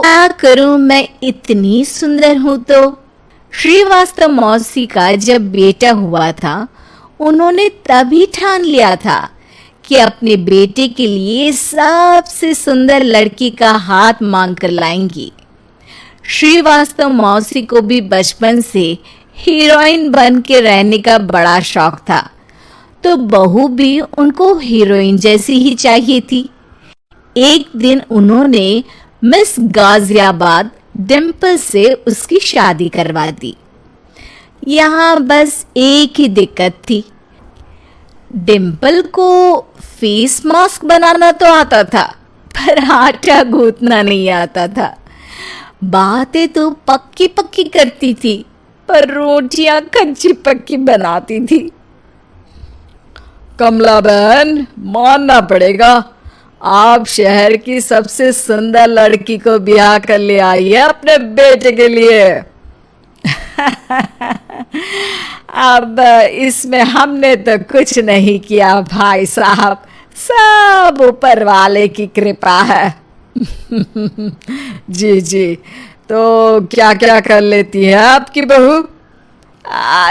क्या करूं, मैं इतनी सुंदर हूं तो। श्रीवास्तव मौसी का जब बेटा हुआ था, उन्होंने तभी ठान लिया था कि अपने बेटे के लिए सबसे सुंदर लड़की का हाथ मांग कर लाएंगी। श्रीवास्तव मौसी को भी बचपन से हीरोइन बन के रहने का बड़ा शौक था, तो बहू भी उनको हीरोइन जैसी ही चाहिए थी। एक दिन उन्होंने मिस गाजियाबाद डिम्पल से उसकी शादी करवा दी। यहाँ बस एक ही दिक्कत थी, डिम्पल को फेस मास्क बनाना तो आता था, पर आटा गूंथना नहीं आता था। बातें तो पक्की पक्की करती थी, पर रोटियां कच्ची पक्की बनाती थी। कमला बहन, मानना पड़ेगा, आप शहर की सबसे सुंदर लड़की को ब्याह कर ले आई है अपने बेटे के लिए। अब इसमें हमने तो कुछ नहीं किया भाई साहब, सब ऊपर वाले की कृपा है। जी जी, तो क्या क्या कर लेती है आपकी बहू?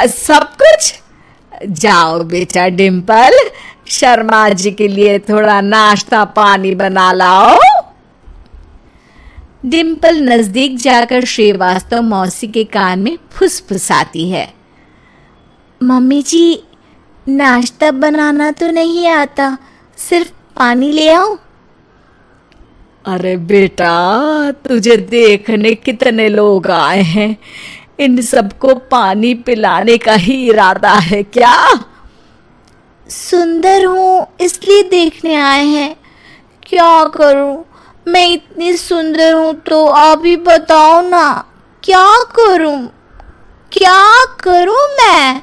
सब कुछ। जाओ बेटा डिम्पल, शर्मा जी के लिए थोड़ा नाश्ता पानी बना लाओ। डिम्पल नजदीक जाकर श्रीवास्तव मौसी के कान में फुसफुसाती है। मम्मी जी, नाश्ता बनाना तो नहीं आता, सिर्फ पानी ले आओ। अरे बेटा, तुझे देखने कितने लोग आए हैं, इन सबको पानी पिलाने का ही इरादा है क्या? सुंदर हूँ इसलिए देखने आए हैं। क्या करूं, मैं इतनी सुंदर हूं तो आप ही बताओ ना, क्या करूं, क्या करूं मैं?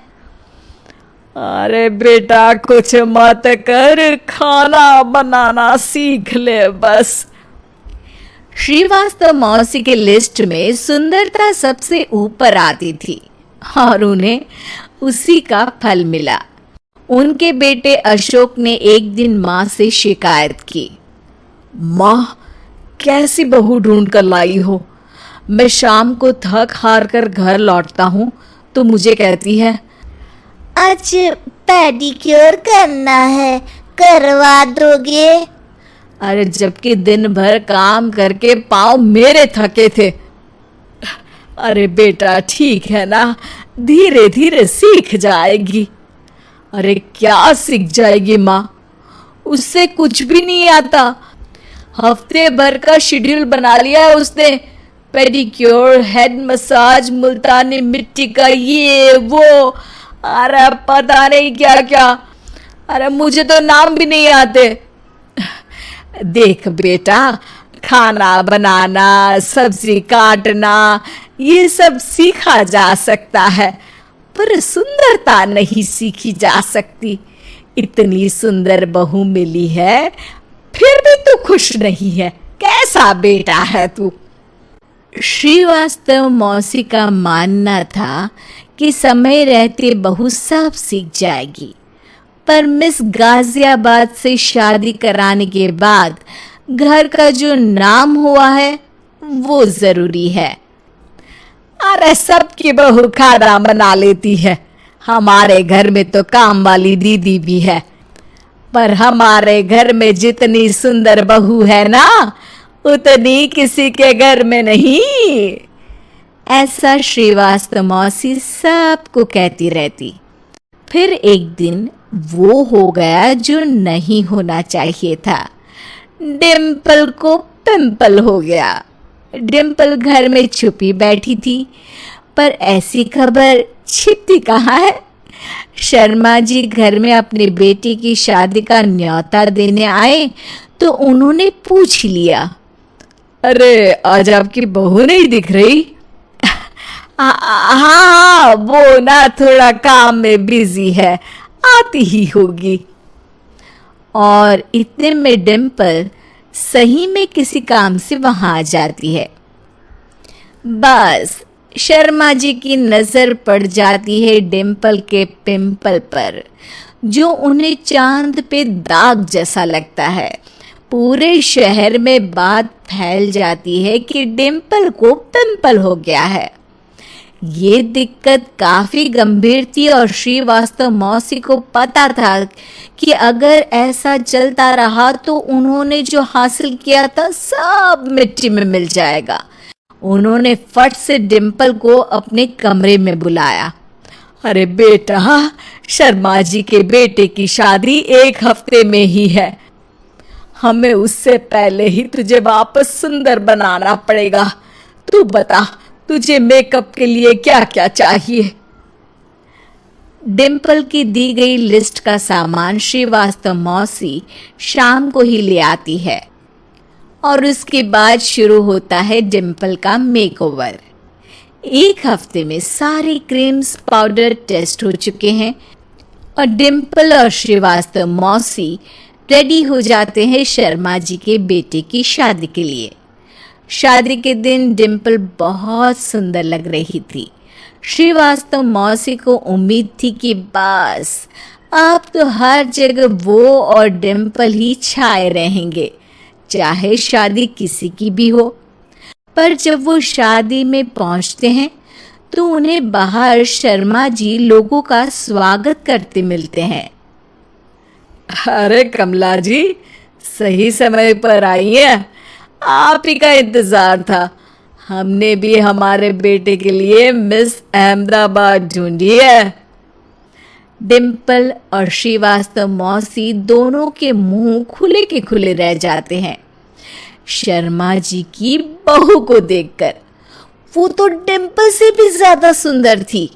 अरे बेटा, कुछ मत कर, खाना बनाना सीख ले बस। श्रीवास्तव मौसी के लिस्ट में सुंदरता सबसे ऊपर आती थी और उन्हें उसी का फल मिला। उनके बेटे अशोक ने एक दिन माँ से शिकायत की। माँ, कैसी बहू ढूंढ कर लाई हो? मैं शाम को थक हार कर घर लौटता हूँ तो मुझे कहती है, आज पेडिक्योर करना है, करवा दोगे? अरे जबकि दिन भर काम करके पाँव मेरे थके थे। अरे बेटा, ठीक है ना, धीरे धीरे सीख जाएगी। अरे क्या सीख जाएगी माँ, उससे कुछ भी नहीं आता। हफ्ते भर का शेड्यूल बना लिया है उसने, पेडिक्योर, हेड मसाज, मुल्तानी मिट्टी का ये वो, अरे पता नहीं क्या क्या। अरे मुझे तो नाम भी नहीं आते। देख बेटा, खाना बनाना, सब्जी काटना, ये सब सीखा जा सकता है, पर सुंदरता नहीं सीखी जा सकती। इतनी सुंदर बहू मिली है, फिर भी तू खुश नहीं है, कैसा बेटा है तू? श्रीवास्तव मौसी का मानना था कि समय रहते बहू सब सीख जाएगी, पर मिस गाजियाबाद से शादी कराने के बाद घर का जो नाम हुआ है वो जरूरी है। अरे सबकी बहू खाना बना लेती है, हमारे घर में तो काम वाली दीदी भी है, पर हमारे घर में जितनी सुंदर बहू है ना, उतनी किसी के घर में नहीं। ऐसा श्रीवास्तव मौसी सबको कहती रहती। फिर एक दिन वो हो गया जो नहीं होना चाहिए था। डिम्पल को पिंपल हो गया। डिम्पल घर में छुपी बैठी थी, पर ऐसी खबर छिपती कहाँ है। शर्मा जी घर में अपने बेटे की शादी का न्योता देने आए तो उन्होंने पूछ लिया, अरे आज आपकी बहू नहीं दिख रही? हाँ, वो ना थोड़ा काम में बिजी है, आती ही होगी। और इतने में डिम्पल सही में किसी काम से वहां आ जाती है। बस शर्मा जी की नजर पड़ जाती है डिम्पल के पिंपल पर, जो उन्हें चांद पे दाग जैसा लगता है। पूरे शहर में बात फैल जाती है कि डिम्पल को पिंपल हो गया है। ये दिक्कत काफी गंभीर थी और श्रीवास्तव मौसी को पता था कि अगर ऐसा चलता रहा तो उन्होंने जो हासिल किया था सब मिट्टी में मिल जाएगा। उन्होंने फट से डिम्पल को अपने कमरे में बुलाया। अरे बेटा, शर्मा जी के बेटे की शादी 1 हफ्ते में ही है। हमें उससे पहले ही तुझे वापस सुंदर बनाना पड़ेगा। तू बता, तुझे मेकअप के लिए क्या क्या चाहिए? डिम्पल की दी गई लिस्ट का सामान श्रीवास्तव मौसी शाम को ही ले आती है और उसके बाद शुरू होता है डिम्पल का मेकओवर। 1 हफ्ते में सारे क्रीम्स पाउडर टेस्ट हो चुके हैं और डिम्पल और श्रीवास्तव मौसी रेडी हो जाते हैं शर्मा जी के बेटे की शादी के लिए। शादी के दिन डिम्पल बहुत सुंदर लग रही थी। श्रीवास्तव मौसी को उम्मीद थी कि बस अब तो हर जगह वो और डिम्पल ही छाए रहेंगे, चाहे शादी किसी की भी हो। पर जब वो शादी में पहुंचते हैं तो उन्हें बाहर शर्मा जी लोगों का स्वागत करते मिलते हैं। अरे कमला जी, सही समय पर आई है। आप ही का इंतजार था। हमने भी हमारे बेटे के लिए मिस अहमदाबाद ढूंढी है। डिम्पल और श्रीवास्तव मौसी दोनों के मुंह खुले के खुले रह जाते हैं शर्मा जी की बहू को देखकर। वो तो डिम्पल से भी ज्यादा सुंदर थी।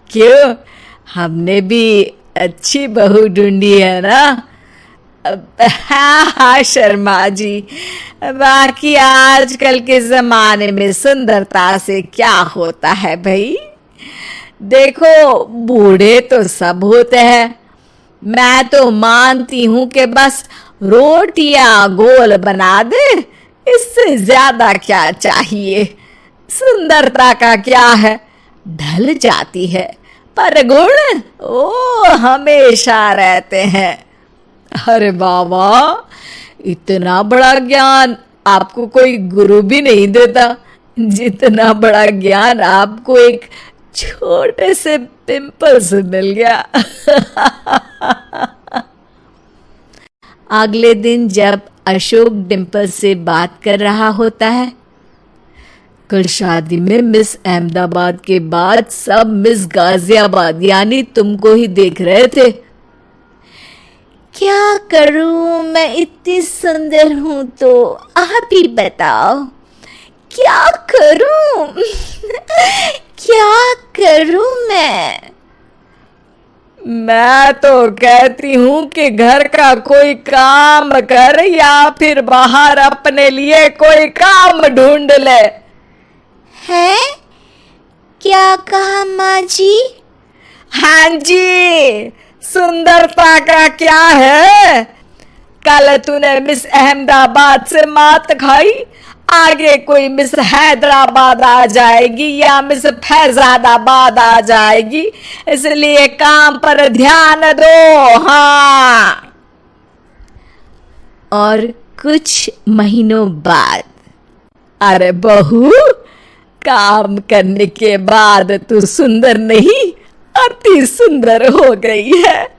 क्यों, हमने भी अच्छी बहू ढूंढी है ना? हाँ शर्मा जी, बाकी आजकल के जमाने में सुंदरता से क्या होता है भाई। देखो, बूढ़े तो सब होते हैं। मैं तो मानती हूं कि बस रोटियां गोल बना दे, इससे ज्यादा क्या चाहिए। सुंदरता का क्या है, ढल जाती है, पर गुण ओ हमेशा रहते हैं। अरे बाबा, इतना बड़ा ज्ञान आपको कोई गुरु भी नहीं देता जितना बड़ा ज्ञान आपको एक छोटे से पिंपल से मिल गया। अगले दिन जब अशोक डिम्पल से बात कर रहा होता है, कल शादी में मिस अहमदाबाद के बाद सब मिस गाजियाबाद यानी तुमको ही देख रहे थे। क्या करूं, मैं इतनी सुंदर हूं तो आप ही बताओ क्या करूं? क्या करूं मैं तो कहती हूं कि घर का कोई काम कर या फिर बाहर अपने लिए कोई काम ढूंढ ले। है? क्या कहा माँ जी? हाँ जी, सुंदरता का क्या है? कल तूने मिस अहमदाबाद से मात खाई, आगे कोई मिस हैदराबाद आ जाएगी या मिस फैजाबाद आ जाएगी, इसलिए काम पर ध्यान दो। हाँ। और कुछ महीनों बाद, अरे बहू, काम करने के बाद तू सुंदर नहीं, अति सुंदर हो गई है।